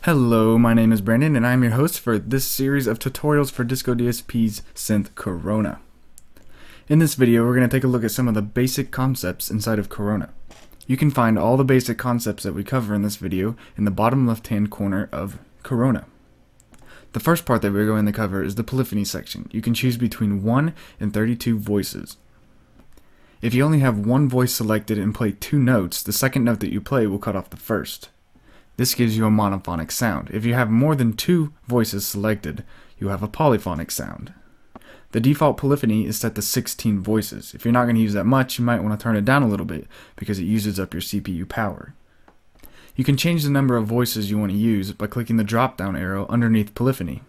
Hello, my name is Brandon and I'm your host for this series of tutorials for discoDSP's synth Corona. In this video, we're going to take a look at some of the basic concepts inside of Corona. You can find all the basic concepts that we cover in this video in the bottom left-hand corner of Corona. The first part that we're going to cover is the polyphony section. You can choose between 1 and 32 voices. If you only have one voice selected and play 2 notes, the second note that you play will cut off the first. This gives you a monophonic sound. If you have more than 2 voices selected, you have a polyphonic sound. The default polyphony is set to 16 voices. If you're not going to use that much, you might want to turn it down a little bit because it uses up your CPU power. You can change the number of voices you want to use by clicking the drop-down arrow underneath polyphony.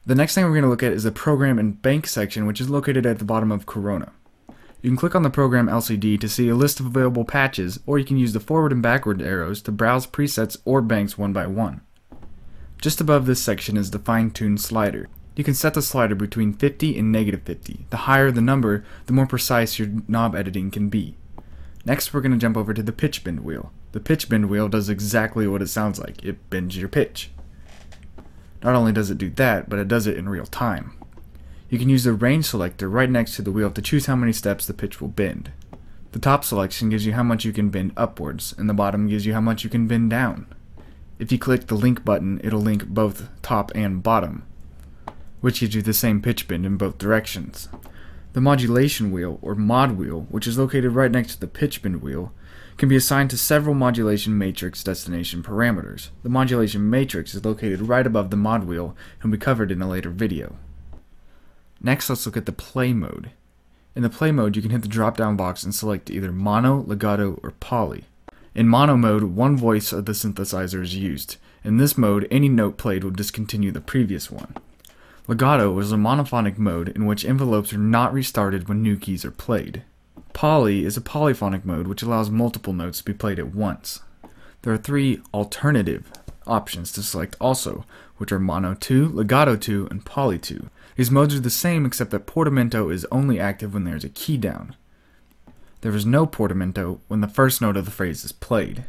The next thing we're going to look at is the program and bank section, which is located at the bottom of Corona. You can click on the program LCD to see a list of available patches, or you can use the forward and backward arrows to browse presets or banks one by one. Just above this section is the fine-tune slider. You can set the slider between 50 and -50. The higher the number, the more precise your knob editing can be. Next, we're going to jump over to the pitch bend wheel. The pitch bend wheel does exactly what it sounds like. It bends your pitch. Not only does it do that, but it does it in real time. You can use the range selector right next to the wheel to choose how many steps the pitch will bend. The top selection gives you how much you can bend upwards, and the bottom gives you how much you can bend down. If you click the link button, it'll link both top and bottom, which gives you the same pitch bend in both directions. The modulation wheel, or mod wheel, which is located right next to the pitch bend wheel, can be assigned to several modulation matrix destination parameters. The modulation matrix is located right above the mod wheel and will be covered in a later video. Next, let's look at the play mode. In the play mode, you can hit the drop-down box and select either mono, legato, or poly. In mono mode, one voice of the synthesizer is used. In this mode, any note played will discontinue the previous one. Legato is a monophonic mode in which envelopes are not restarted when new keys are played. Poly is a polyphonic mode which allows multiple notes to be played at once. There are 3 alternative options to select also, which are mono 2, legato 2, and poly 2. These modes are the same except that portamento is only active when there is a key down. There is no portamento when the first note of the phrase is played.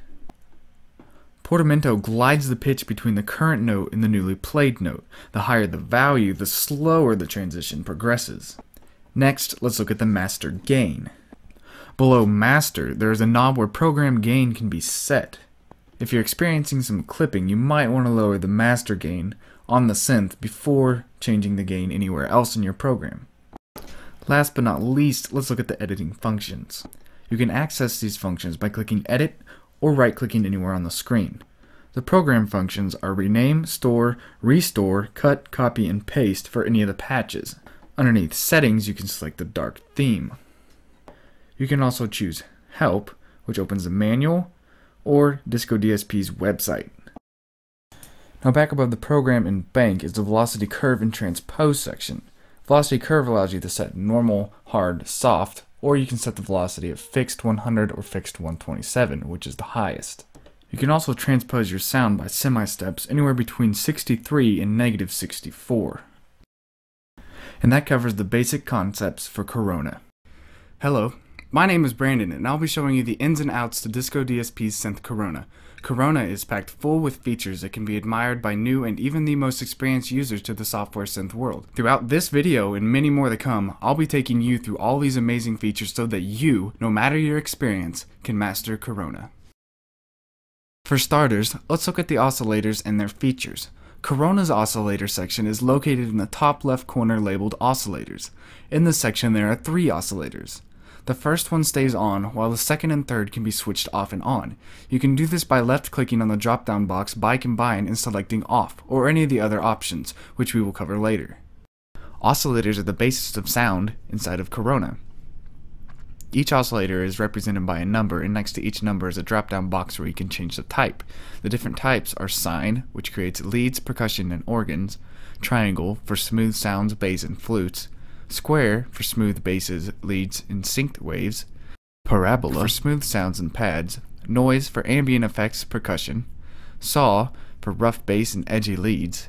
Portamento glides the pitch between the current note and the newly played note. The higher the value, the slower the transition progresses. Next, let's look at the master gain. Below master, there is a knob where program gain can be set. If you're experiencing some clipping, you might want to lower the master gain on the synth before changing the gain anywhere else in your program. Last but not least, let's look at the editing functions. You can access these functions by clicking Edit or right-clicking anywhere on the screen. The program functions are Rename, Store, Restore, Cut, Copy, and Paste for any of the patches. Underneath Settings, you can select the dark theme. You can also choose Help, which opens the manual, or discoDSP's website. Now back above the program and bank is the velocity curve and transpose section. Velocity curve allows you to set normal, hard, soft, or you can set the velocity at fixed 100 or fixed 127, which is the highest. You can also transpose your sound by semi-steps anywhere between 63 and -64. And that covers the basic concepts for Corona. Hello, my name is Brandon and I'll be showing you the ins and outs to discoDSP's synth Corona. Corona is packed full with features that can be admired by new and even the most experienced users to the software synth world. Throughout this video and many more to come, I'll be taking you through all these amazing features so that you, no matter your experience, can master Corona. For starters, let's look at the oscillators and their features. Corona's oscillator section is located in the top left corner labeled Oscillators. In this section there are 3 oscillators. The first one stays on, while the second and third can be switched off and on. You can do this by left-clicking on the drop-down box by Combine and selecting Off, or any of the other options, which we will cover later. Oscillators are the basis of sound inside of Corona. Each oscillator is represented by a number, and next to each number is a drop-down box where you can change the type. The different types are sine, which creates leads, percussion, and organs, triangle for smooth sounds, bass, and flutes, square for smooth basses, leads, and synced waves, parabola for smooth sounds and pads, noise for ambient effects, percussion, saw for rough bass and edgy leads,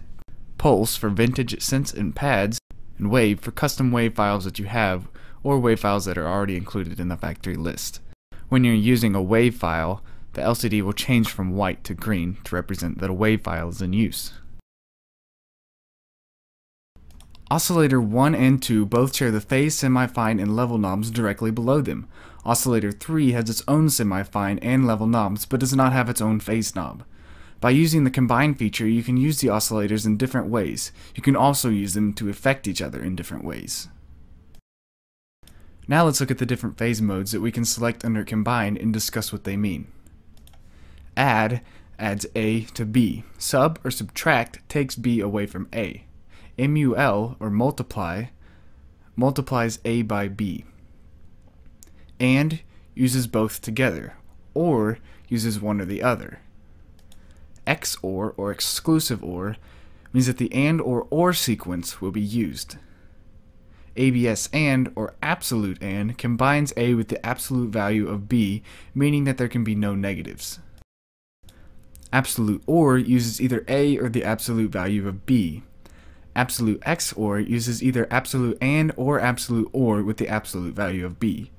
pulse for vintage synths and pads, and wave for custom wave files that you have or wave files that are already included in the factory list. When you're using a wave file, the LCD will change from white to green to represent that a wave file is in use. Oscillator 1 and 2 both share the phase, semi-fine, and level knobs directly below them. Oscillator 3 has its own semi-fine and level knobs, but does not have its own phase knob. By using the combine feature, you can use the oscillators in different ways. You can also use them to affect each other in different ways. Now let's look at the different phase modes that we can select under combine and discuss what they mean. Add adds A to B. Sub or subtract takes B away from A. MUL or multiply multiplies A by B. And uses both together, or uses one or the other. XOR or exclusive OR means that the AND or sequence will be used. ABS AND or absolute AND combines A with the absolute value of B, meaning that there can be no negatives. Absolute OR uses either A or the absolute value of B. Absolute XOR uses either absolute AND or absolute OR with the absolute value of B.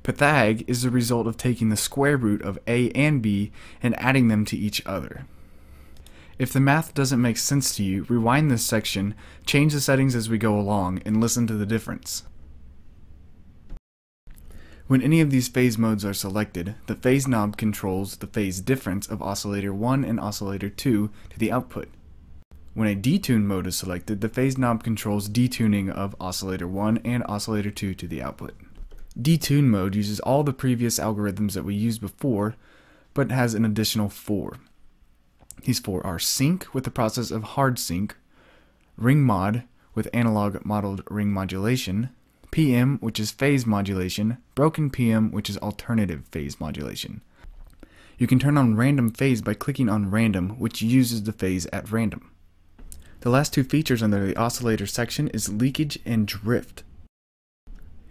Pythag is the result of taking the square root of A and B and adding them to each other. If the math doesn't make sense to you, rewind this section, change the settings as we go along, and listen to the difference. When any of these phase modes are selected, the phase knob controls the phase difference of oscillator 1 and oscillator 2 to the output. When a detune mode is selected, the phase knob controls detuning of oscillator 1 and oscillator 2 to the output. Detune mode uses all the previous algorithms that we used before, but has an additional 4. These 4 are sync with the process of hard sync, ring mod with analog modeled ring modulation, PM which is phase modulation, broken PM which is alternative phase modulation. You can turn on random phase by clicking on random, which uses the phase at random. The last 2 features under the oscillator section is leakage and drift.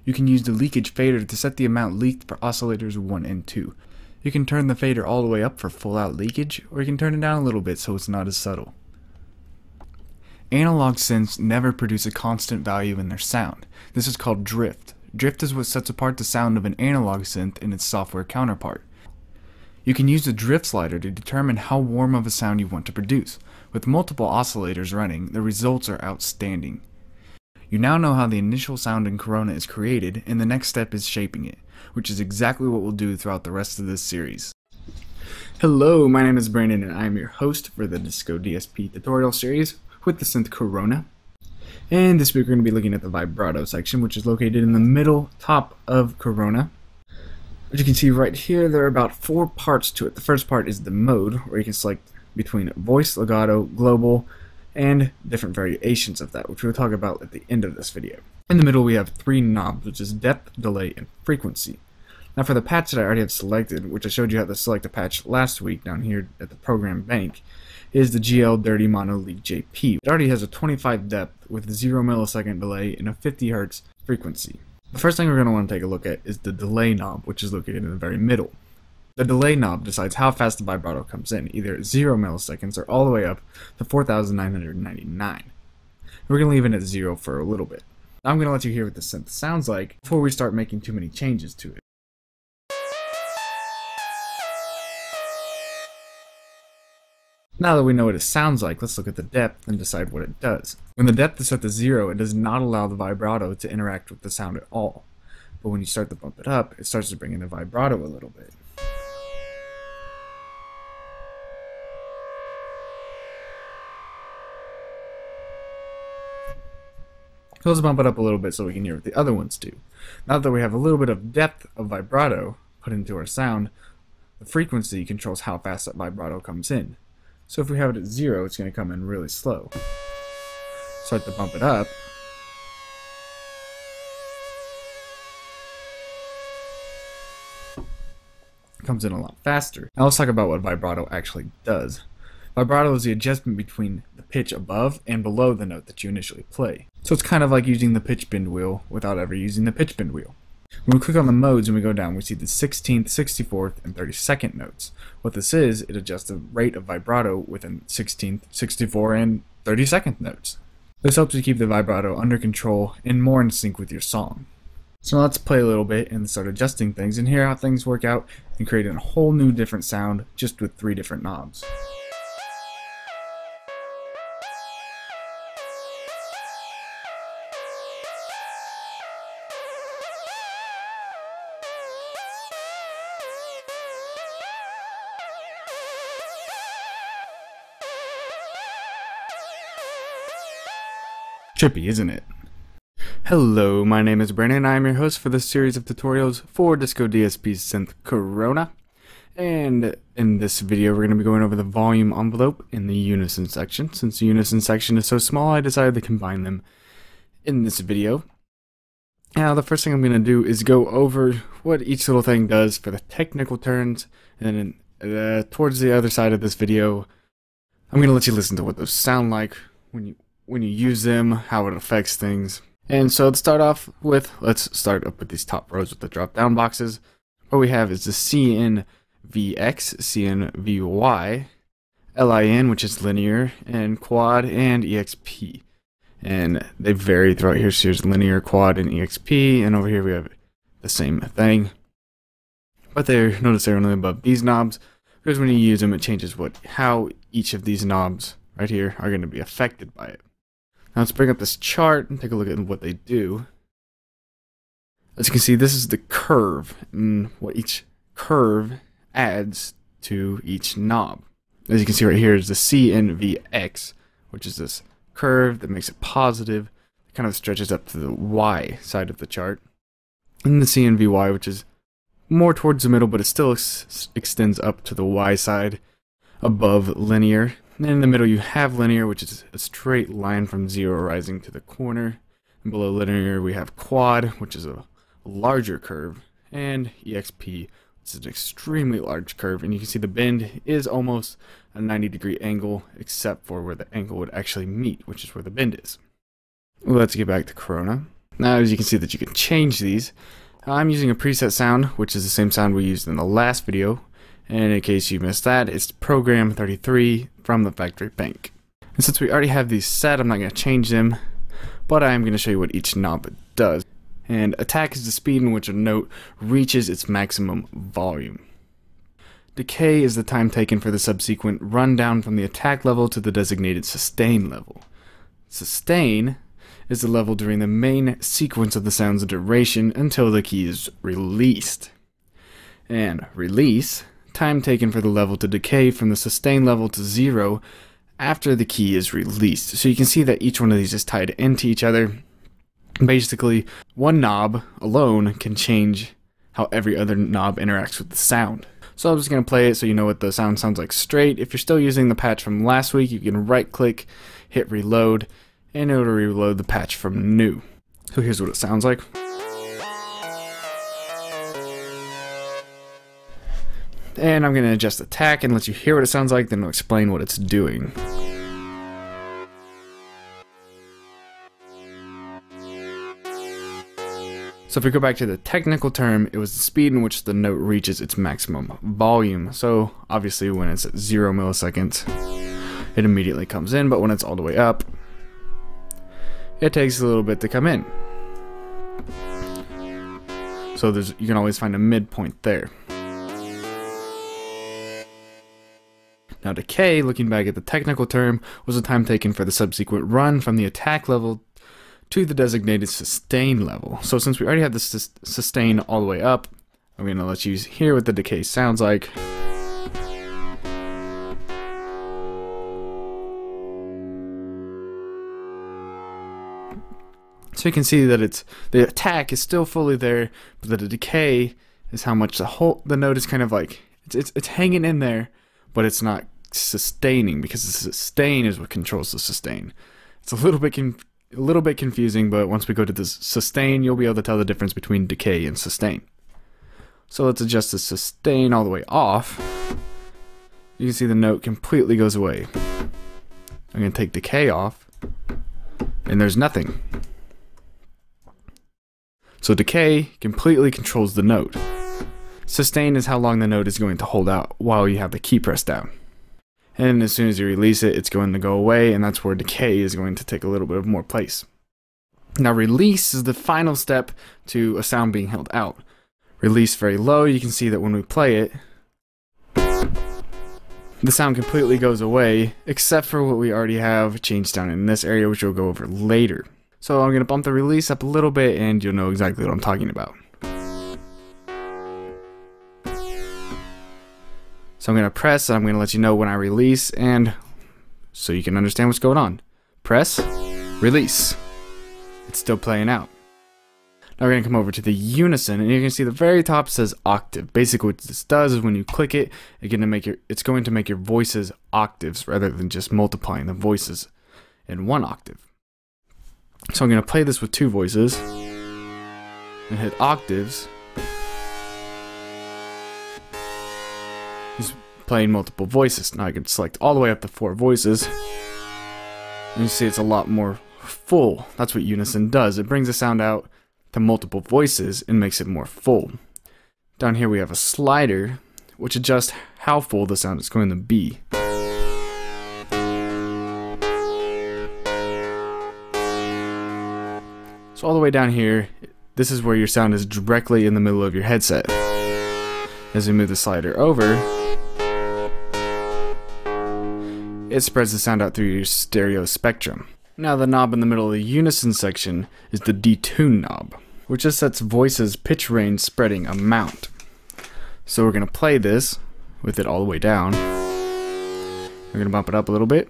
You can use the leakage fader to set the amount leaked for oscillators 1 and 2. You can turn the fader all the way up for full out leakage, or you can turn it down a little bit so it's not as subtle. Analog synths never produce a constant value in their sound. This is called drift. Drift is what sets apart the sound of an analog synth and its software counterpart. You can use the drift slider to determine how warm of a sound you want to produce. With multiple oscillators running, the results are outstanding. You now know how the initial sound in Corona is created, and the next step is shaping it, which is exactly what we'll do throughout the rest of this series. Hello, my name is Brandon and I'm your host for the discoDSP tutorial series with the synth Corona. And this week we're going to be looking at the vibrato section, which is located in the middle top of Corona. As you can see right here, there are about 4 parts to it. The first part is the mode, where you can select between voice, legato, global, and different variations of that, which we'll talk about at the end of this video. In the middle we have 3 knobs, which is depth, delay, and frequency. Now for the patch that I already have selected, which I showed you how to select a patch last week down here at the program bank, is the GL Dirty Mono Leak JP. It already has a 25 depth with 0 millisecond delay and a 50 Hz frequency. The first thing we're going to want to take a look at is the delay knob, which is located in the very middle. The delay knob decides how fast the vibrato comes in, either at 0 milliseconds or all the way up to 4,999. We're going to leave it at 0 for a little bit. Now I'm going to let you hear what the synth sounds like before we start making too many changes to it. Now that we know what it sounds like, let's look at the depth and decide what it does. When the depth is set to 0, it does not allow the vibrato to interact with the sound at all. But when you start to bump it up, it starts to bring in the vibrato a little bit. So let's bump it up a little bit so we can hear what the other ones do. Now that we have a little bit of depth of vibrato put into our sound, the frequency controls how fast that vibrato comes in. So if we have it at 0, it's going to come in really slow. Start to bump it up. It comes in a lot faster. Now let's talk about what vibrato actually does. Vibrato is the adjustment between the pitch above and below the note that you initially play. So it's kind of like using the pitch bend wheel without ever using the pitch bend wheel. When we click on the modes and we go down, we see the 16th, 64th, and 32nd notes. What this is, it adjusts the rate of vibrato within 16th, 64th, and 32nd notes. This helps you keep the vibrato under control and more in sync with your song. So let's play a little bit and start adjusting things and hear how things work out and create a whole new different sound just with 3 different knobs. Trippy, isn't it? Hello, my name is Brandon and I am your host for this series of tutorials for discoDSP's synth Corona. And in this video we're going to be going over the volume envelope in the Unison section. Since the Unison section is so small, I decided to combine them in this video. Now the first thing I'm going to do is go over what each little thing does for the technical terms, and then towards the other side of this video I'm going to let you listen to what those sound like when you use them, how it affects things. And so to start off with, let's start up with these top rows with the drop down boxes. What we have is the CNVX, CNVY, LIN, which is linear, and quad, and EXP. And they vary throughout here, so here's linear, quad, and EXP, and over here we have the same thing. But notice they're only above these knobs, because when you use them it changes how each of these knobs right here are going to be affected by it. Now let's bring up this chart and take a look at what they do. As you can see, this is the curve and what each curve adds to each knob. As you can see right here is the CNVX, which is this curve that makes it positive. It kind of stretches up to the Y side of the chart. And the CNVY, which is more towards the middle, but it still extends up to the Y side above linear. And then in the middle you have linear, which is a straight line from 0 rising to the corner. And below linear we have quad, which is a larger curve, and EXP, which is an extremely large curve. And you can see the bend is almost a 90-degree angle, except for where the angle would actually meet, which is where the bend is. Let's get back to Corona. Now as you can see that you can change these. I'm using a preset sound, which is the same sound we used in the last video. And in case you missed that, it's program 33 from the factory bank. And since we already have these set, I'm not going to change them, but I am going to show you what each knob does. And attack is the speed in which a note reaches its maximum volume. Decay is the time taken for the subsequent rundown from the attack level to the designated sustain level. Sustain is the level during the main sequence of the sound's duration until the key is released. And release, time taken for the level to decay from the sustain level to 0 after the key is released. So you can see that each one of these is tied into each other. Basically, one knob alone can change how every other knob interacts with the sound. So I'm just going to play it so you know what the sound sounds like straight. If you're still using the patch from last week, you can right click, hit reload, and it'll reload the patch from new. So here's what it sounds like. And I'm going to adjust attack and let you hear what it sounds like, then I'll explain what it's doing. So if we go back to the technical term, it was the speed in which the note reaches its maximum volume. So obviously when it's at 0 milliseconds, it immediately comes in, but when it's all the way up, it takes a little bit to come in. So you can always find a midpoint there. Now decay, looking back at the technical term, was the time taken for the subsequent run from the attack level to the designated sustain level. So since we already have the sustain all the way up, I'm going to let you hear what the decay sounds like. So you can see that the attack is still fully there, but the decay is how much the note is kind of like, it's hanging in there, but it's not sustaining, because the sustain is what controls the sustain. It's a little bit confusing, but once we go to this sustain, you'll be able to tell the difference between decay and sustain. So let's adjust the sustain all the way off. You can see the note completely goes away. I'm going to take decay off, and there's nothing. So decay completely controls the note. Sustain is how long the note is going to hold out while you have the key pressed down. And as soon as you release it, it's going to go away, and that's where decay is going to take a little bit of more place. Now release is the final step to a sound being held out. Release very low, you can see that when we play it, the sound completely goes away, except for what we already have changed down in this area, which we'll go over later. So I'm going to bump the release up a little bit and you'll know exactly what I'm talking about. So I'm going to press and I'm going to let you know when I release, and so you can understand what's going on. Press, release. It's still playing out. Now we're going to come over to the Unison, and you can see the very top says octave. Basically what this does is when you click it, it's going to make your voices octaves rather than just multiplying the voices in one octave. So I'm going to play this with two voices and hit octaves. He's playing multiple voices. Now I can select all the way up to 4 voices. And you see it's a lot more full. That's what Unison does. It brings the sound out to multiple voices and makes it more full. Down here we have a slider which adjusts how full the sound is going to be. So all the way down here, this is where your sound is directly in the middle of your headset. As we move the slider over, it spreads the sound out through your stereo spectrum. Now the knob in the middle of the Unison section is the detune knob, which just sets voices pitch range spreading amount. So we're going to play this with it all the way down. We're going to bump it up a little bit.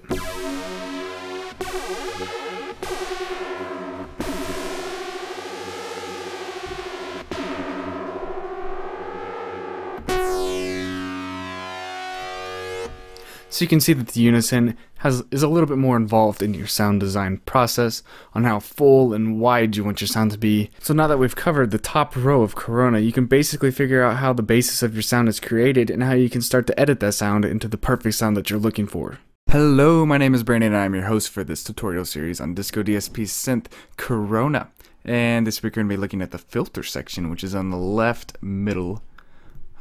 So you can see that the Unison is a little bit more involved in your sound design process on how full and wide you want your sound to be. So now that we've covered the top row of Corona, you can basically figure out how the basis of your sound is created and how you can start to edit that sound into the perfect sound that you're looking for. Hello, my name is Brandon and I'm your host for this tutorial series on discoDSP's synth Corona. And this week we're going to be looking at the filter section, which is on the left middle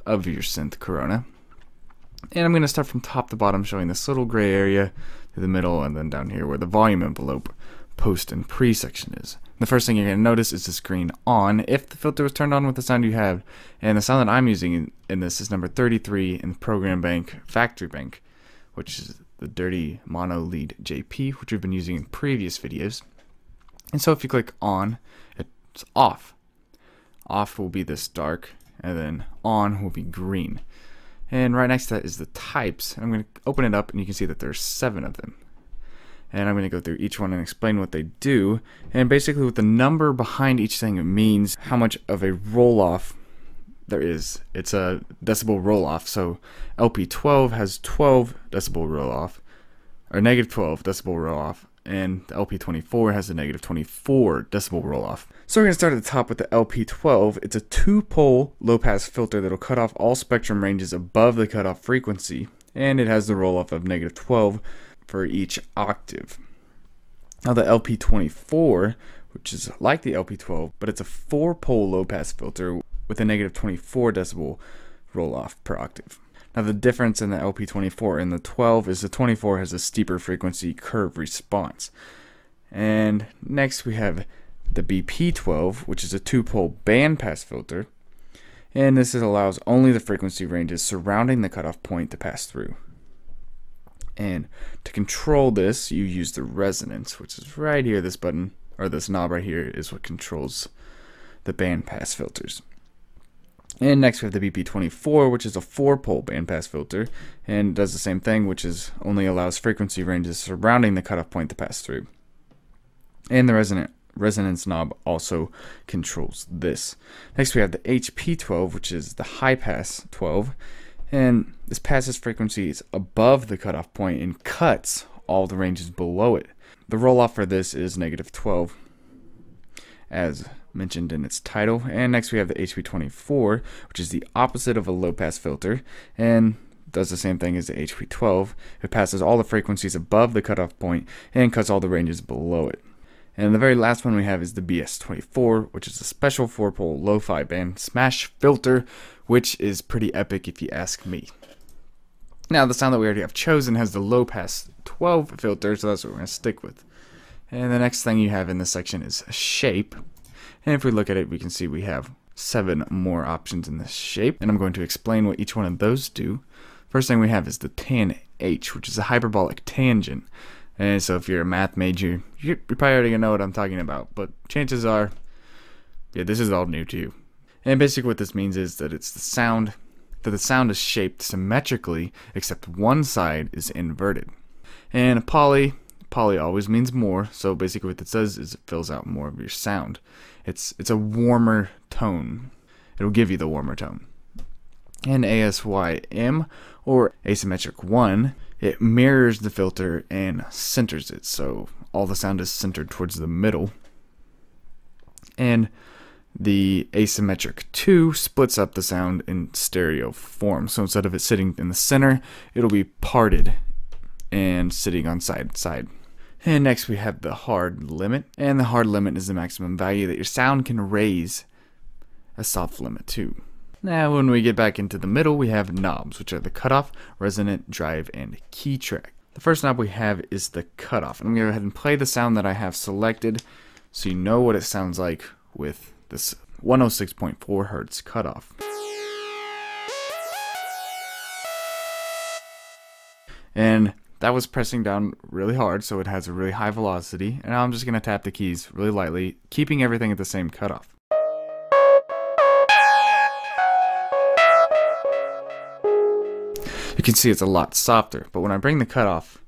of your synth Corona. And I'm going to start from top to bottom, showing this little gray area to the middle, and then down here where the volume envelope, post, and pre section is. The first thing you're going to notice is this green on if the filter was turned on with the sound you have. And the sound that I'm using in this is number 33 in the program bank, factory bank, which is the dirty mono lead JP, which we've been using in previous videos. And so if you click on, it's off. Off will be this dark, and then on will be green. And right next to that is the types. I'm going to open it up and you can see that there's 7 of them. And I'm going to go through each one and explain what they do. And basically what the number behind each thing means how much of a roll-off there is. It's a decibel roll-off. So LP12 has 12 decibel roll-off, or negative 12 decibel roll-off. And the LP24 has a negative 24 decibel roll-off. So we're going to start at the top with the LP12. It's a 2-pole low-pass filter that will cut off all spectrum ranges above the cutoff frequency, and it has the roll-off of negative 12 for each octave. Now the LP24, which is like the LP12, but it's a 4-pole low-pass filter with a negative 24 decibel roll-off per octave. Now the difference in the LP24 and the 12 is the 24 has a steeper frequency curve response. And next we have the BP12, which is a 2-pole bandpass filter. And this allows only the frequency ranges surrounding the cutoff point to pass through. And to control this, you use the resonance, which is right here. This button, or this knob right here, is what controls the bandpass filters. And next we have the BP24, which is a 4-pole bandpass filter and does the same thing, which is only allows frequency ranges surrounding the cutoff point to pass through. And the resonance knob also controls this. Next we have the HP12, which is the high pass 12, and this passes frequencies above the cutoff point and cuts all the ranges below it. The roll-off for this is negative 12, as mentioned in its title. And next we have the HP24, which is the opposite of a low pass filter and does the same thing as the HP12. It passes all the frequencies above the cutoff point and cuts all the ranges below it. And the very last one we have is the BS24, which is a special 4-pole lo-fi band smash filter, which is pretty epic if you ask me. Now the sound that we already have chosen has the low pass 12 filter, so that's what we're going to stick with. And the next thing you have in this section is shape. And if we look at it, we can see we have 7 more options in this shape. And I'm going to explain what each one of those do. First thing we have is the tan H, which is a hyperbolic tangent. And so if you're a math major, you're probably already going to know what I'm talking about. But chances are, yeah, this is all new to you. And basically what this means is that it's the sound is shaped symmetrically, except one side is inverted. And poly always means more, so basically what it does is it fills out more of your sound. It's a warmer tone. It'll give you the warmer tone. And ASYM, or asymmetric 1, it mirrors the filter and centers it, so all the sound is centered towards the middle. And the asymmetric 2 splits up the sound in stereo form, so instead of it sitting in the center, it'll be parted and sitting on side to side. And next we have the hard limit, and the hard limit is the maximum value that your sound can raise a soft limit to. Now when we get back into the middle, we have knobs, which are the cutoff, resonant, drive, and key track. The first knob we have is the cutoff, and I'm going to go ahead and play the sound that I have selected so you know what it sounds like with this 106.4 Hertz cutoff. And that was pressing down really hard, so it has a really high velocity. And now I'm just going to tap the keys really lightly, keeping everything at the same cutoff. You can see it's a lot softer, but when I bring the cutoff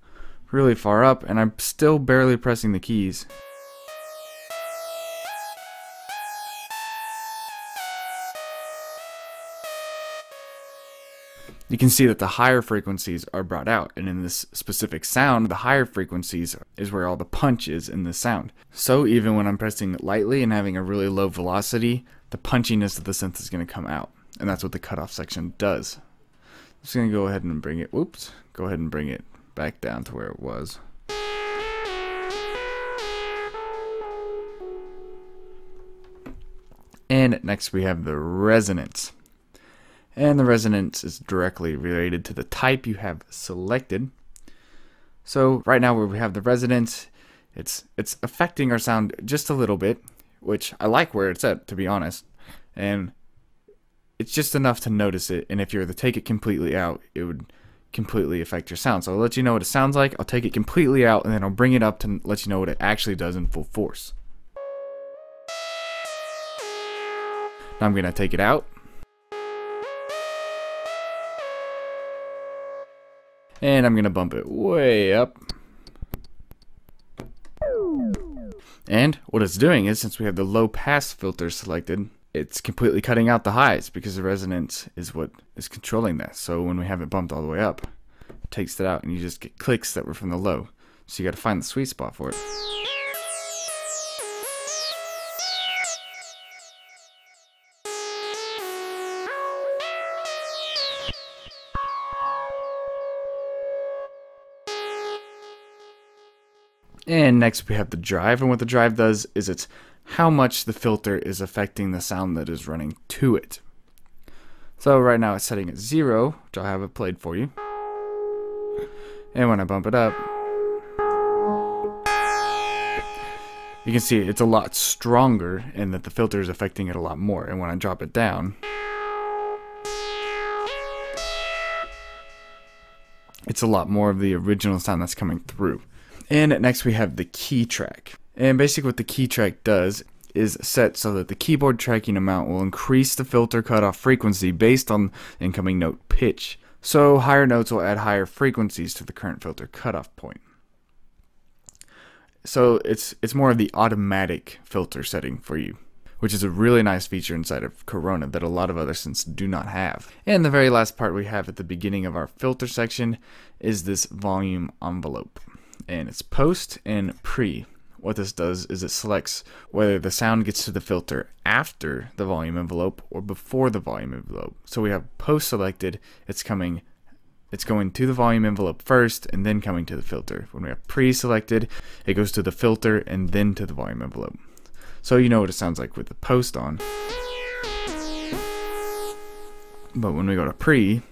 really far up and I'm still barely pressing the keys, you can see that the higher frequencies are brought out, and in this specific sound, the higher frequencies is where all the punch is in the sound. So even when I'm pressing lightly and having a really low velocity, the punchiness of the synth is going to come out, and that's what the cutoff section does. I'm just going to go ahead and bring it, go ahead and bring it back down to where it was. And next we have the resonance. And the resonance is directly related to the type you have selected. So right now where we have the resonance, it's affecting our sound just a little bit, which I like where it's at, to be honest. And it's just enough to notice it, and if you were to take it completely out, it would completely affect your sound. So I'll let you know what it sounds like, I'll take it completely out, and then I'll bring it up to let you know what it actually does in full force. Now I'm going to take it out. And I'm going to bump it way up. And what it's doing is, since we have the low pass filter selected, it's completely cutting out the highs because the resonance is what is controlling that. So when we have it bumped all the way up, it takes it out and you just get clicks that were from the low. So you got to find the sweet spot for it. And next we have the drive, and what the drive does is it's how much the filter is affecting the sound that is running to it. So right now it's setting at 0, which I'll have it played for you. And when I bump it up, you can see it's a lot stronger and that the filter is affecting it a lot more. And when I drop it down, it's a lot more of the original sound that's coming through. And next we have the key track. And basically what the key track does is set so that the keyboard tracking amount will increase the filter cutoff frequency based on incoming note pitch. So higher notes will add higher frequencies to the current filter cutoff point. So it's more of the automatic filter setting for you, which is a really nice feature inside of Corona that a lot of other synths do not have. And the very last part we have at the beginning of our filter section is this volume envelope. And it's post and pre. What this does is it selects whether the sound gets to the filter after the volume envelope or before the volume envelope. So we have post selected, it's going to the volume envelope first and then coming to the filter. When we have pre selected, it goes to the filter and then to the volume envelope. So you know what it sounds like with the post on. But when we go to pre,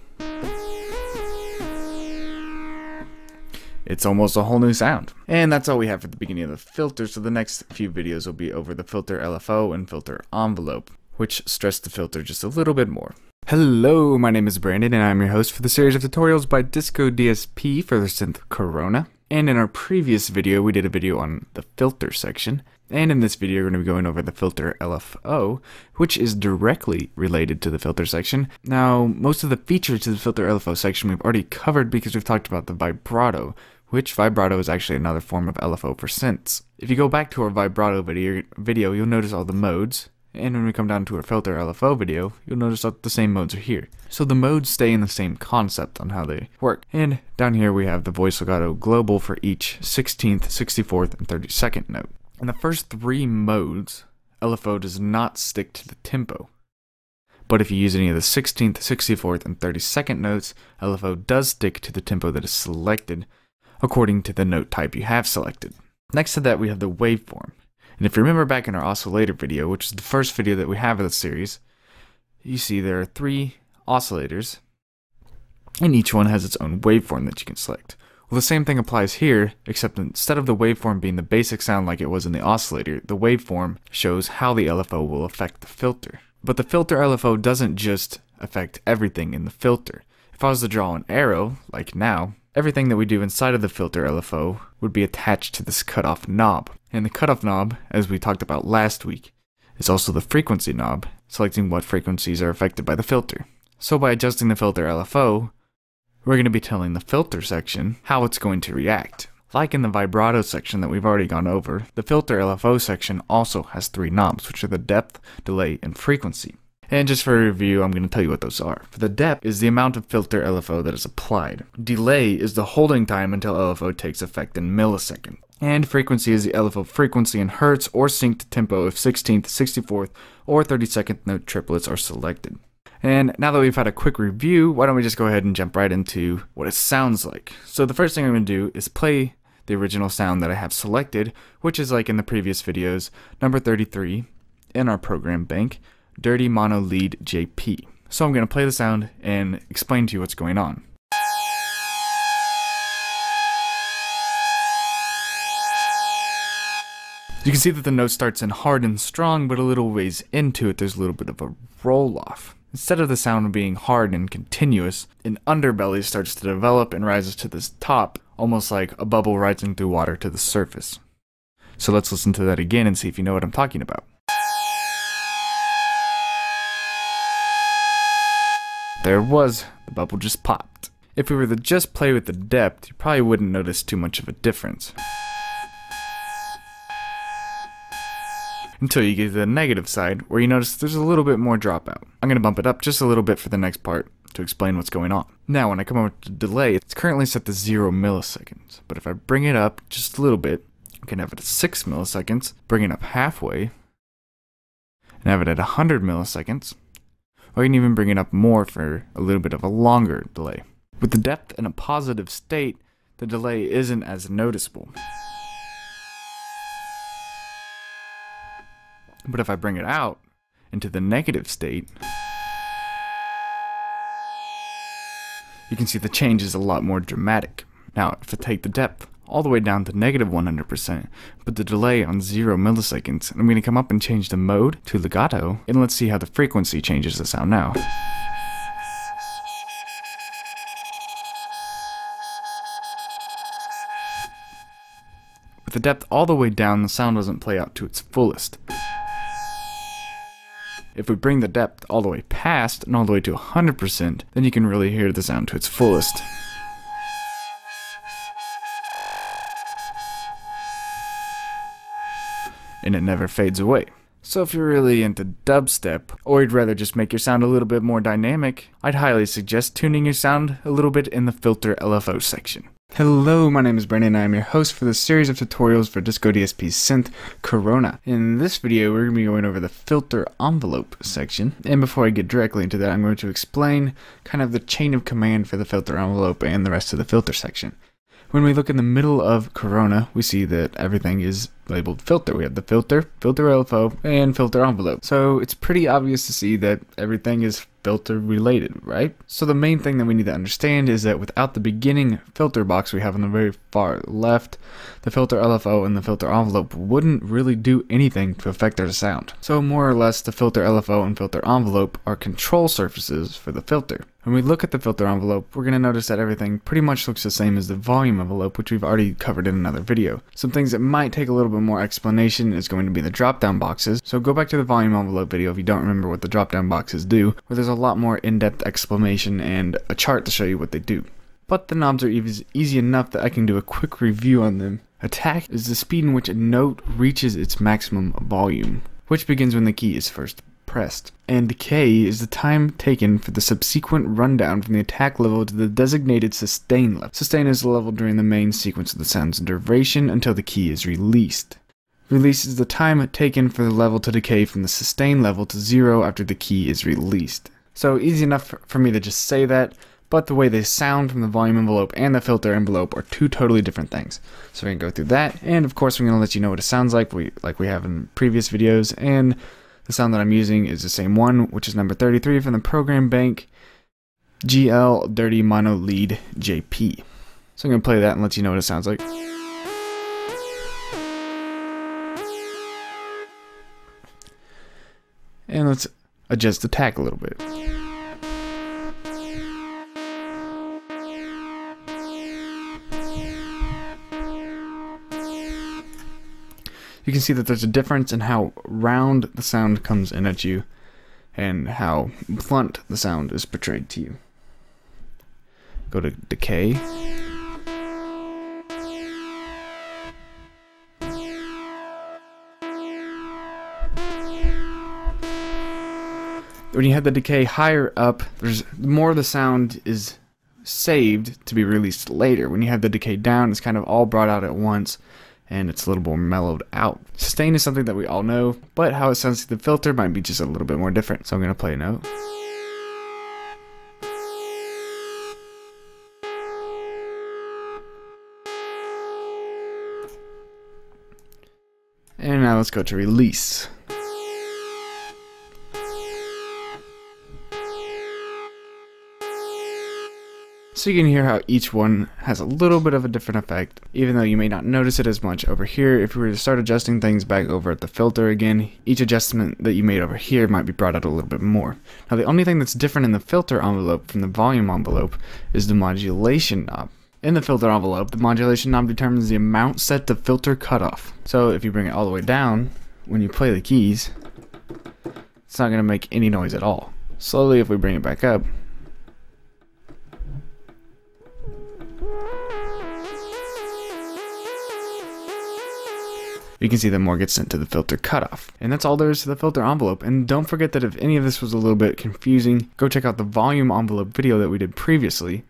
it's almost a whole new sound. And that's all we have for the beginning of the filter, so the next few videos will be over the filter LFO and filter envelope, which stress the filter just a little bit more. Hello, my name is Brandon, and I'm your host for the series of tutorials by discoDSP for the synth Corona. And in our previous video, we did a video on the filter section. And in this video, we're going to be going over the filter LFO, which is directly related to the filter section. Now, most of the features of the filter LFO section we've already covered because we've talked about the vibrato, which vibrato is actually another form of LFO for synths. If you go back to our vibrato video, you'll notice all the modes. And when we come down to our filter LFO video, you'll notice that the same modes are here. So the modes stay in the same concept on how they work. And down here we have the voice legato global for each 16th, 64th, and 32nd note. In the first three modes, LFO does not stick to the tempo. But if you use any of the 16th, 64th, and 32nd notes, LFO does stick to the tempo that is selected according to the note type you have selected. Next to that we have the waveform. And if you remember back in our oscillator video, which is the first video that we have of the series, you see there are 3 oscillators, and each one has its own waveform that you can select. Well, the same thing applies here, except instead of the waveform being the basic sound like it was in the oscillator, the waveform shows how the LFO will affect the filter. But the filter LFO doesn't just affect everything in the filter. If I was to draw an arrow, like now, everything that we do inside of the filter LFO would be attached to this cutoff knob. And the cutoff knob, as we talked about last week, is also the frequency knob, selecting what frequencies are affected by the filter. So by adjusting the filter LFO, we're going to be telling the filter section how it's going to react. Like in the vibrato section that we've already gone over, the filter LFO section also has 3 knobs, which are the depth, delay, and frequency. And just for a review, I'm going to tell you what those are. For the depth is the amount of filter LFO that is applied. Delay is the holding time until LFO takes effect in milliseconds. And frequency is the LFO frequency in hertz or synced tempo if 16th, 64th, or 32nd note triplets are selected. And now that we've had a quick review, why don't we just go ahead and jump right into what it sounds like. So the first thing I'm going to do is play the original sound that I have selected, which is like in the previous videos, number 33 in our program bank, Dirty Mono Lead JP. So I'm going to play the sound and explain to you what's going on. You can see that the note starts in hard and strong, but a little ways into it there's a little bit of a roll off. Instead of the sound being hard and continuous, an underbelly starts to develop and rises to this top, almost like a bubble rising through water to the surface. So let's listen to that again and see if you know what I'm talking about. There it was, the bubble just popped. If we were to just play with the depth, you probably wouldn't notice too much of a difference. Until you get to the negative side, where you notice there's a little bit more dropout. I'm going to bump it up just a little bit for the next part to explain what's going on. Now when I come over to delay, it's currently set to 0 milliseconds, but if I bring it up just a little bit, I can have it at 6 milliseconds, bring it up halfway, and have it at 100 milliseconds, or you can even bring it up more for a little bit of a longer delay. With the depth in a positive state, the delay isn't as noticeable. But if I bring it out into the negative state, you can see the change is a lot more dramatic. Now, if I take the depth all the way down to negative 100%, but the delay on 0 milliseconds, I'm going to come up and change the mode to legato, and let's see how the frequency changes the sound now. With the depth all the way down, the sound doesn't play out to its fullest. If we bring the depth all the way past and all the way to 100%, then you can really hear the sound to its fullest. And it never fades away. So if you're really into dubstep, or you'd rather just make your sound a little bit more dynamic, I'd highly suggest tuning your sound a little bit in the filter LFO section. Hello, my name is Brandon and I'm your host for this series of tutorials for discoDSP's synth Corona. In this video we're going to be going over the filter envelope section, and before I get directly into that I'm going to explain kind of the chain of command for the filter envelope and the rest of the filter section. When we look in the middle of Corona, we see that everything is labeled filter. We have the filter, filter LFO, and filter envelope. So it's pretty obvious to see that everything is filter related, right? So the main thing that we need to understand is that without the beginning filter box we have on the very far left, the filter LFO and the filter envelope wouldn't really do anything to affect our sound. So more or less the filter LFO and filter envelope are control surfaces for the filter. When we look at the filter envelope, we're going to notice that everything pretty much looks the same as the volume envelope, which we've already covered in another video. Some things that might take a little bit more explanation is going to be the drop-down boxes. So go back to the volume envelope video if you don't remember what the drop-down boxes do, where there's a lot more in-depth explanation and a chart to show you what they do. But the knobs are easy enough that I can do a quick review on them. Attack is the speed in which a note reaches its maximum volume, which begins when the key is first pressed. And decay is the time taken for the subsequent rundown from the attack level to the designated sustain level. Sustain is the level during the main sequence of the sound's duration until the key is released. Release is the time taken for the level to decay from the sustain level to 0 after the key is released. So easy enough for me to just say that, but the way they sound from the volume envelope and the filter envelope are two totally different things. So we're going to go through that, and of course we're going to let you know what it sounds like we have in previous videos, and the sound that I'm using is the same one, which is number 33 from the program bank, GL Dirty Mono Lead JP. So I'm going to play that and let you know what it sounds like. And let's adjust the tack a little bit. You can see that there's a difference in how round the sound comes in at you and how blunt the sound is portrayed to you. Go to decay. When you have the decay higher up, there's more of the sound is saved to be released later. When you have the decay down, it's kind of all brought out at once, and it's a little more mellowed out. Sustain is something that we all know, but how it sounds through the filter might be just a little bit more different. So I'm going to play a note. And now let's go to release. So you can hear how each one has a little bit of a different effect, even though you may not notice it as much over here. If we were to start adjusting things back over at the filter again, each adjustment that you made over here might be brought out a little bit more. Now the only thing that's different in the filter envelope from the volume envelope is the modulation knob. In the filter envelope, the modulation knob determines the amount set to filter cutoff. So if you bring it all the way down, when you play the keys, it's not going to make any noise at all. Slowly, if we bring it back up, you can see that more gets sent to the filter cutoff. And that's all there is to the filter envelope. And don't forget that if any of this was a little bit confusing, go check out the volume envelope video that we did previously,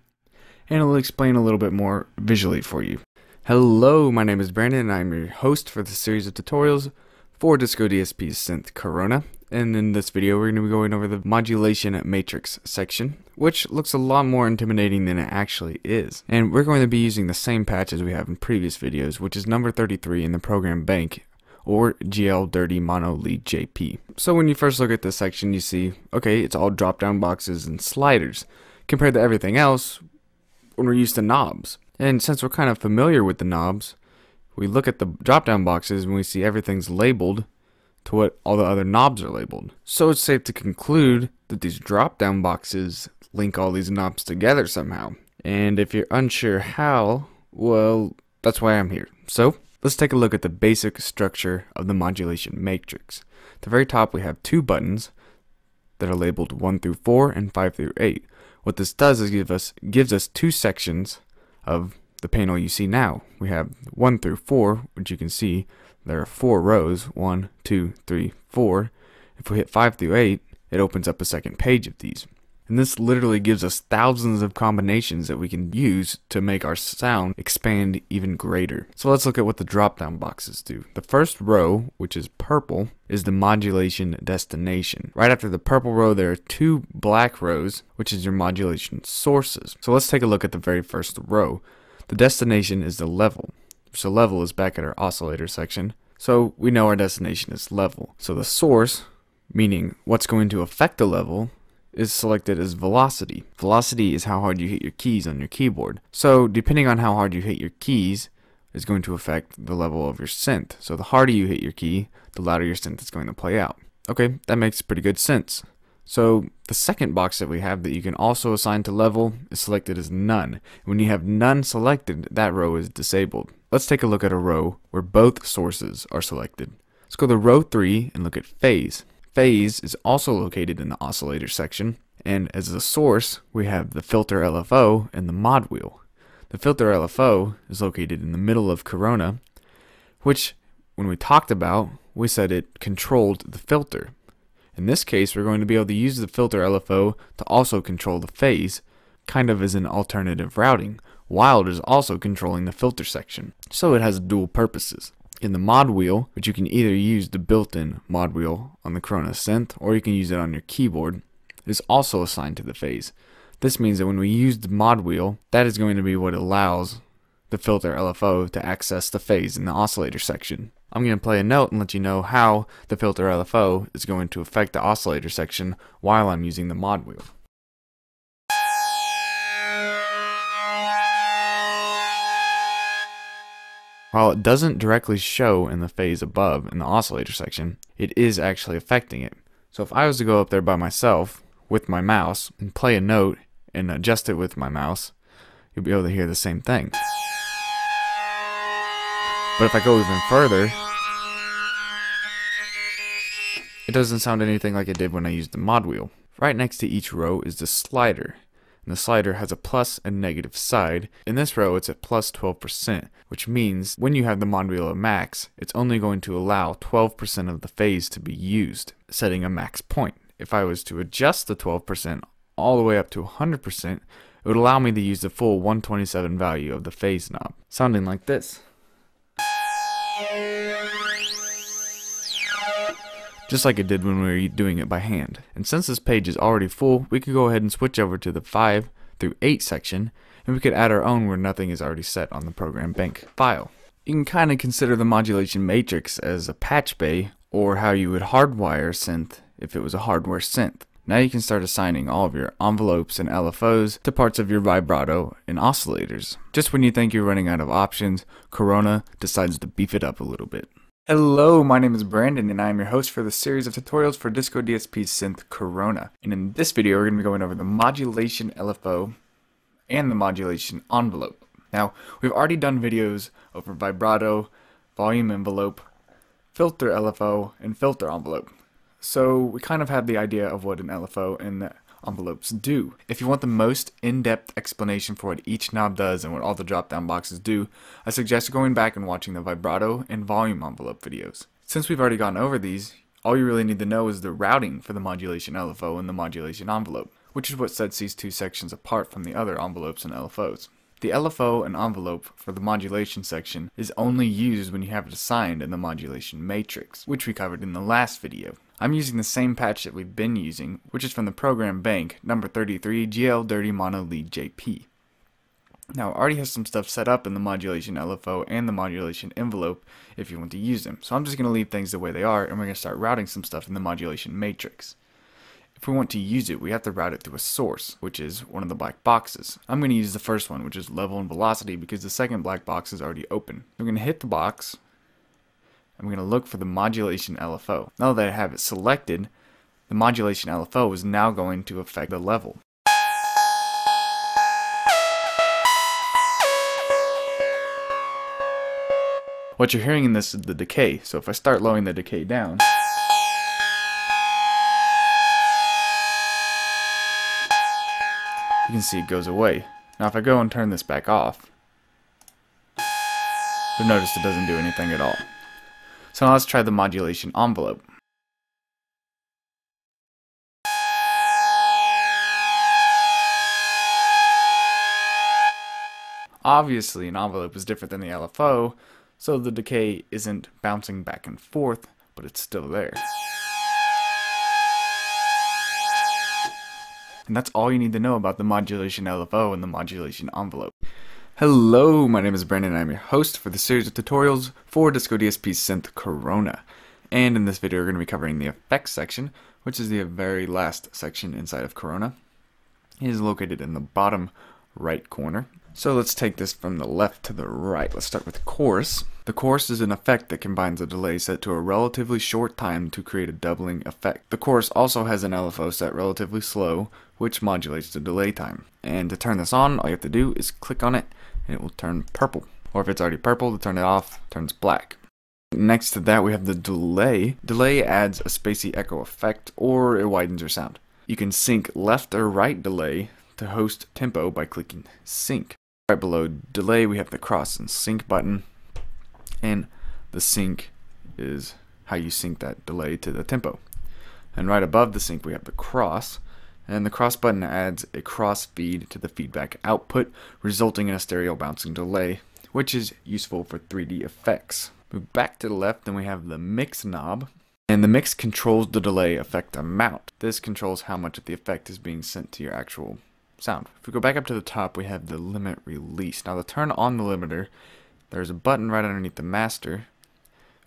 and it'll explain a little bit more visually for you. Hello, my name is Brandon, and I'm your host for this series of tutorials for discoDSP's synth Corona. And in this video, we're going to be going over the Modulation Matrix section, which looks a lot more intimidating than it actually is. And we're going to be using the same patch as we have in previous videos, which is number 33 in the program bank, or GL Dirty Mono Lead JP. So when you first look at this section, you see, okay, it's all drop-down boxes and sliders, compared to everything else when we're used to knobs. And since we're kind of familiar with the knobs, we look at the drop-down boxes and we see everything's labeled to what all the other knobs are labeled. So it's safe to conclude that these drop-down boxes link all these knobs together somehow. And if you're unsure how, well, that's why I'm here. So let's take a look at the basic structure of the modulation matrix. At the very top, we have two buttons that are labeled 1 through 4 and 5 through 8. What this does is gives us two sections of the panel you see now. We have 1 through 4, which you can see there are 4 rows, 1, 2, 3, 4. If we hit 5 through 8, it opens up a second page of these. And this literally gives us thousands of combinations that we can use to make our sound expand even greater. So let's look at what the drop-down boxes do. The first row, which is purple, is the modulation destination. Right after the purple row, there are 2 black rows, which is your modulation sources. So let's take a look at the very first row. The destination is the level. So level is back at our oscillator section. So we know our destination is level. So the source, meaning what's going to affect the level, is selected as velocity. Velocity is how hard you hit your keys on your keyboard. So depending on how hard you hit your keys is going to affect the level of your synth. So the harder you hit your key, the louder your synth is going to play out. Okay, that makes pretty good sense. So the second box that we have that you can also assign to level is selected as none. When you have none selected, that row is disabled. Let's take a look at a row where both sources are selected. Let's go to row 3 and look at phase. Phase is also located in the oscillator section, and as a source we have the filter LFO and the mod wheel. The filter LFO is located in the middle of Corona, which when we talked about, we said it controlled the filter. In this case, we're going to be able to use the filter LFO to also control the phase, kind of as an alternative routing, while it is also controlling the filter section. So it has dual purposes. In the mod wheel, which you can either use the built-in mod wheel on the Corona synth, or you can use it on your keyboard, it is also assigned to the phase. This means that when we use the mod wheel, that is going to be what allows the filter LFO to access the phase in the oscillator section. I'm going to play a note and let you know how the filter LFO is going to affect the oscillator section while I'm using the mod wheel. While it doesn't directly show in the phase above in the oscillator section, it is actually affecting it. So if I was to go up there by myself with my mouse and play a note and adjust it with my mouse, you'll be able to hear the same thing. But if I go even further, it doesn't sound anything like it did when I used the mod wheel. Right next to each row is the slider. And the slider has a plus and negative side. In this row it's at plus 12%, which means when you have the mod wheel at max, it's only going to allow 12% of the phase to be used, setting a max point. If I was to adjust the 12% all the way up to 100%, it would allow me to use the full 127 value of the phase knob, sounding like this. Just like it did when we were doing it by hand. And since this page is already full, we could go ahead and switch over to the 5 through 8 section, and we could add our own where nothing is already set on the program bank file. You can kind of consider the modulation matrix as a patch bay, or how you would hardwire synth if it was a hardware synth. Now you can start assigning all of your envelopes and LFOs to parts of your vibrato and oscillators. Just when you think you're running out of options, Corona decides to beef it up a little bit. Hello, my name is Brandon and I am your host for this series of tutorials for discoDSP's synth Corona. And in this video we're going to be going over the Modulation LFO and the Modulation Envelope. Now, we've already done videos over Vibrato, Volume Envelope, Filter LFO, and Filter Envelope. So we kind of have the idea of what an LFO and the envelopes do. If you want the most in-depth explanation for what each knob does and what all the drop-down boxes do, I suggest going back and watching the Vibrato and Volume Envelope videos. Since we've already gone over these, all you really need to know is the routing for the Modulation LFO and the Modulation Envelope, which is what sets these two sections apart from the other envelopes and LFOs. The LFO and envelope for the modulation section is only used when you have it assigned in the Modulation Matrix, which we covered in the last video. I'm using the same patch that we've been using, which is from the program bank, number 33, GL Dirty Mono Lead JP. Now, I already have some stuff set up in the Modulation LFO and the Modulation Envelope if you want to use them. So I'm just going to leave things the way they are, and we're going to start routing some stuff in the Modulation Matrix. If we want to use it, we have to route it through a source, which is one of the black boxes. I'm going to use the first one, which is level and velocity, because the second black box is already open. We're going to hit the box, and we're going to look for the Modulation LFO. Now that I have it selected, the Modulation LFO is now going to affect the level. What you're hearing in this is the decay, so if I start lowering the decay down, you can see it goes away. Now if I go and turn this back off, you'll notice it doesn't do anything at all. So now let's try the Modulation Envelope. Obviously an envelope is different than the LFO, so the decay isn't bouncing back and forth, but it's still there. And that's all you need to know about the Modulation LFO and the Modulation Envelope. Hello, my name is Brandon and I'm your host for the series of tutorials for discoDSP's synth Corona. And in this video we're going to be covering the effects section, which is the very last section inside of Corona. It is located in the bottom right corner. So let's take this from the left to the right. Let's start with chorus. The chorus is an effect that combines a delay set to a relatively short time to create a doubling effect. The chorus also has an LFO set relatively slow, which modulates the delay time. And to turn this on, all you have to do is click on it and it will turn purple. Or if it's already purple, to turn it off, it turns black. Next to that we have the delay. Delay adds a spacey echo effect, or it widens your sound. You can sync left or right delay to host tempo by clicking sync. Right below delay we have the cross and sync button, and the sync is how you sync that delay to the tempo. And right above the sync we have the cross, and the cross button adds a cross feed to the feedback output, resulting in a stereo bouncing delay, which is useful for 3D effects. Move back to the left, then we have the mix knob, and the mix controls the delay effect amount. This controls how much of the effect is being sent to your actual sound. If we go back up to the top, we have the limit release. Now to turn on the limiter, there's a button right underneath the master,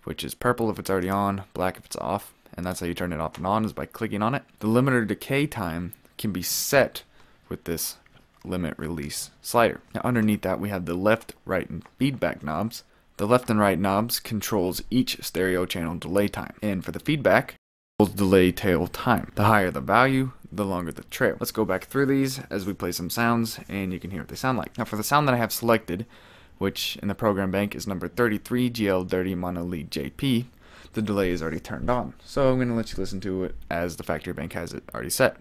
which is purple if it's already on, black if it's off, and that's how you turn it off and on, is by clicking on it. The limiter decay time can be set with this limit release slider. Now underneath that we have the left, right, and feedback knobs. The left and right knobs controls each stereo channel delay time, and for the feedback, delay tail time. The higher the value, the longer the trail. Let's go back through these as we play some sounds and you can hear what they sound like. Now for the sound that I have selected, which in the program bank is number 33 GL30 Mono Lead JP, the delay is already turned on. So I'm going to let you listen to it as the factory bank has it already set.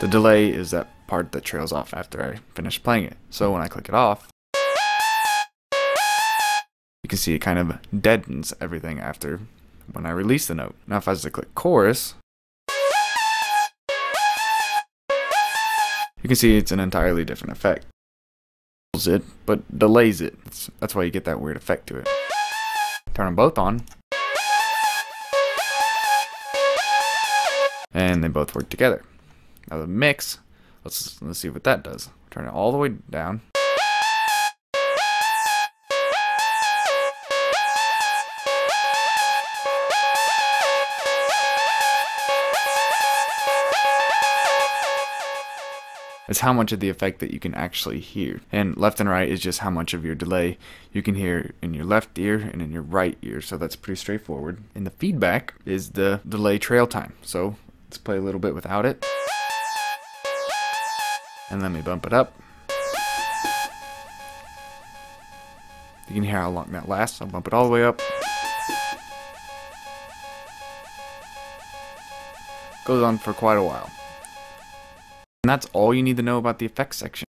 The delay is that part that trails off after I finish playing it. So when I click it off, you can see it kind of deadens everything after when I release the note. Now if I was to click chorus, you can see it's an entirely different effect. It, but delays it. That's why you get that weird effect to it. Turn them both on, and they both work together. Now the mix, let's see what that does. Turn it all the way down. Is how much of the effect that you can actually hear. And left and right is just how much of your delay you can hear in your left ear and in your right ear, so that's pretty straightforward. And the feedback is the delay trail time. So let's play a little bit without it. And let me bump it up. You can hear how long that lasts. I'll bump it all the way up. Goes on for quite a while. And that's all you need to know about the effects section.